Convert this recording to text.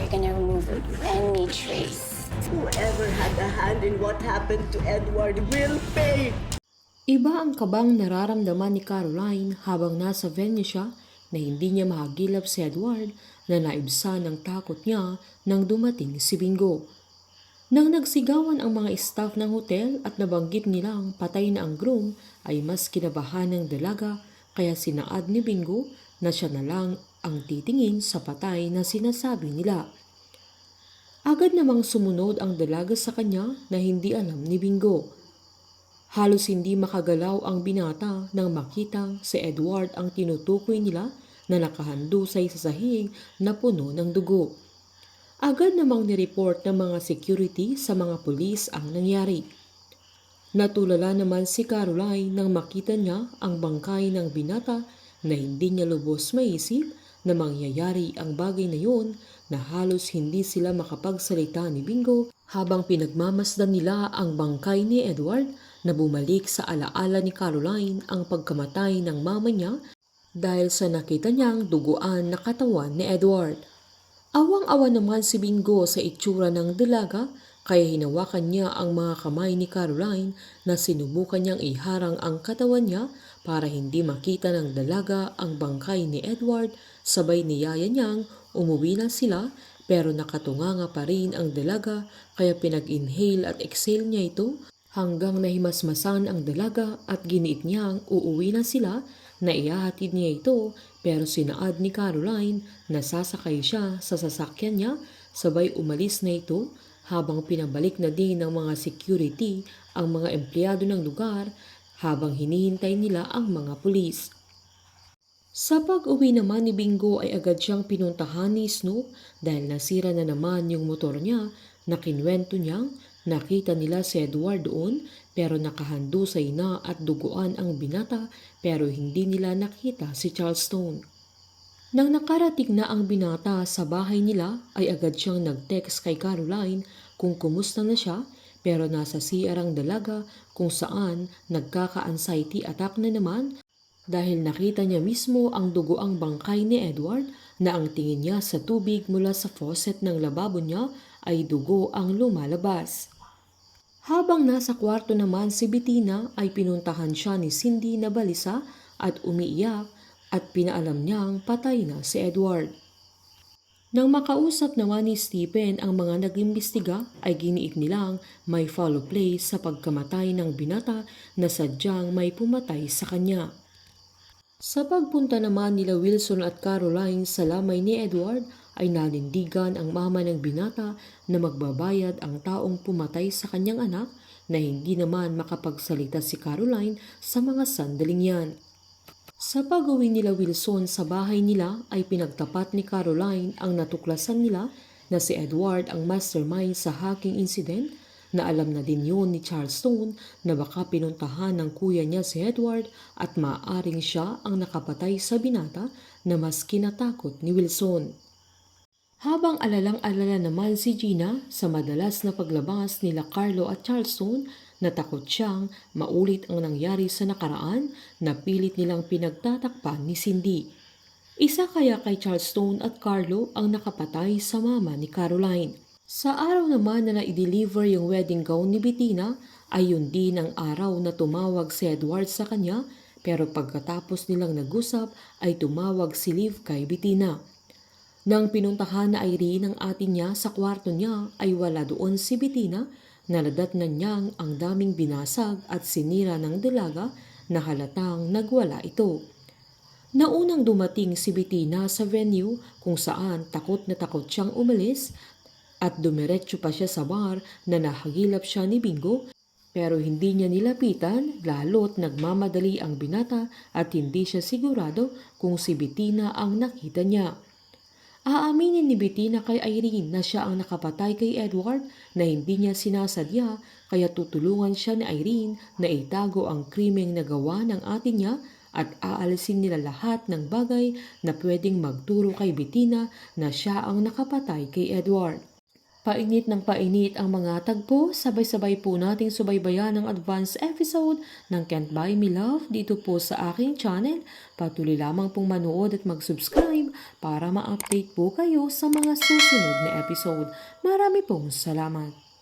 we're gonna remove any trace. Whoever had a hand in what happened to Edward will pay! Iba ang kabang nararamdaman ni Caroline habang nasa venue siya na hindi niya mahagilap si Edward na naibsan ng takot niya nang dumating si Bingo. Nang nagsigawan ang mga staff ng hotel at nabanggit nilang patay na ang groom ay mas kinabahan ng dalaga kaya sinaad ni Bingo na siya na lang ang titingin sa patay na sinasabi nila. Agad namang sumunod ang dalaga sa kanya na hindi alam ni Bingo. Halos hindi makagalaw ang binata nang makitang si Edward ang tinutukoy nila na nakahandusay sa sahig na puno ng dugo. Agad namang nireport ng mga security sa mga pulis ang nangyari. Natulala naman si Caroline nang makita niya ang bangkay ng binata na hindi niya lubos maisip na mangyayari ang bagay na yun na halos hindi sila makapagsalita ni Bingo habang pinagmamasdan nila ang bangkay ni Edward na bumalik sa alaala ni Caroline ang pagkamatay ng mama niya dahil sa nakita niyang duguan na katawan ni Edward. Awang-awa naman si Bingo sa itsura ng dalaga kaya hinawakan niya ang mga kamay ni Caroline na sinubukan niyang iharang ang katawan niya para hindi makita ng dalaga ang bangkay ni Edward. Sabay niyaya niyang umuwi na sila pero nakatunganga pa rin ang dalaga kaya pinag-inhale at exhale niya ito hanggang nahimasmasan ang dalaga at giniit niyang uuwi na sila na ihahatid niya ito pero sinaad ni Caroline na sasakay siya sa sasakyan niya sabay umalis na ito habang pinabalik na din ng mga security ang mga empleyado ng lugar habang hinihintay nila ang mga pulis. Sa pag-uwi naman ni Bingo ay agad siyang pinuntahan ni Snoop dahil nasira na naman yung motor niya na kinwento niyang nakita nila si Edward doon pero nakahandusay na at duguan ang binata pero hindi nila nakita si Charleston. Nang nakarating na ang binata sa bahay nila ay agad siyang nag-text kay Caroline kung kumusta na siya pero nasa CR ang dalaga kung saan nagkaka-anxiety attack na naman dahil nakita niya mismo ang dugoang bangkay ni Edward na ang tingin niya sa tubig mula sa faucet ng lababo niya ay dugo ang lumalabas. Habang nasa kwarto naman si Bettina ay pinuntahan siya ni Cindy na balisa at umiiyak at pinaalam niyang patay na si Edward. Nang makausap naman ni Stephen ang mga nag-imbestiga ay giniit nilang may foul play sa pagkamatay ng binata na sadyang may pumatay sa kanya. Sa pagpunta naman nila Wilson at Caroline sa lamay ni Edward ay nanindigan ang mama ng binata na magbabayad ang taong pumatay sa kanyang anak na hindi naman makapagsalita si Caroline sa mga sandaling yan. Sa pag-uwi nila Wilson sa bahay nila ay pinagtapat ni Caroline ang natuklasan nila na si Edward ang mastermind sa hacking incident na alam na din yun ni Charleston na baka pinuntahan ng kuya niya si Edward at maaaring siya ang nakapatay sa binata na mas kinatakot ni Wilson. Habang alalang-alala naman si Gina sa madalas na paglabas nila Carlo at Charleston, natakot siyang maulit ang nangyari sa nakaraan na pilit nilang pinagtatakpan ni Cindy. Isa kaya kay Charleston at Carlo ang nakapatay sa mama ni Caroline. Sa araw naman na na-deliver yung wedding gown ni Bettina ay yun din ang araw na tumawag si Edward sa kanya pero pagkatapos nilang nag-usap ay tumawag si Liv kay Bettina. Nang pinuntahan na Irene ang ate niya sa kwarto niya ay wala doon si Bettina, naladatnan niyang ang daming binasag at sinira ng dalaga na halatang nagwala ito. Naunang dumating si Bettina sa venue kung saan takot na takot siyang umalis at dumiretso pa siya sa bar na nahagilap siya ni Bingo pero hindi niya nilapitan lalo't nagmamadali ang binata at hindi siya sigurado kung si Bettina ang nakita niya. Aaminin ni Bettina kay Irene na siya ang nakapatay kay Edward na hindi niya sinasadya kaya tutulungan siya ni Irene na itago ang krimeng nagawa ng ate niya at aalisin nila lahat ng bagay na pwedeng magturo kay Bettina na siya ang nakapatay kay Edward. Painit ng painit ang mga tagpo, sabay-sabay po nating subaybayan ang advance episode ng Can't Buy Me Love dito po sa aking channel. Patuloy lamang pong manood at mag-subscribe para ma-update po kayo sa mga susunod na episode. Marami pong salamat.